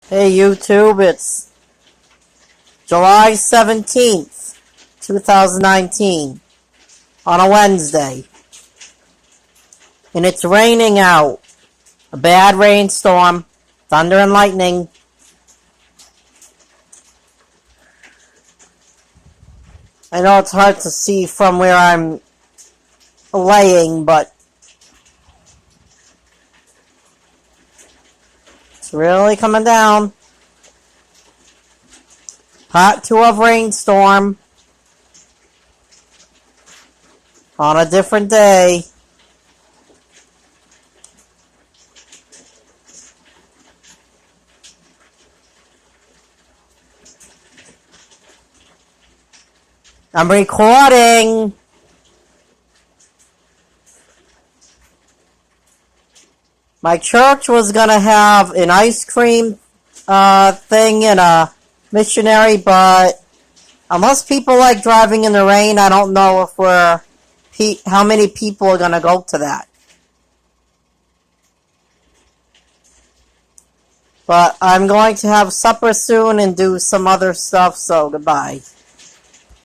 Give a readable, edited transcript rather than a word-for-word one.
Hey YouTube, it's July 17th, 2019, on a Wednesday. And it's raining out. A bad rainstorm, thunder and lightning. I know it's hard to see from where I'm laying, but it's really coming down. Part 2 of rainstorm on a different day. I'm recording. My church was gonna have an ice cream thing and a missionary, but unless people like driving in the rain, I don't know if how many people are gonna go to that. But I'm going to have supper soon and do some other stuff, so goodbye.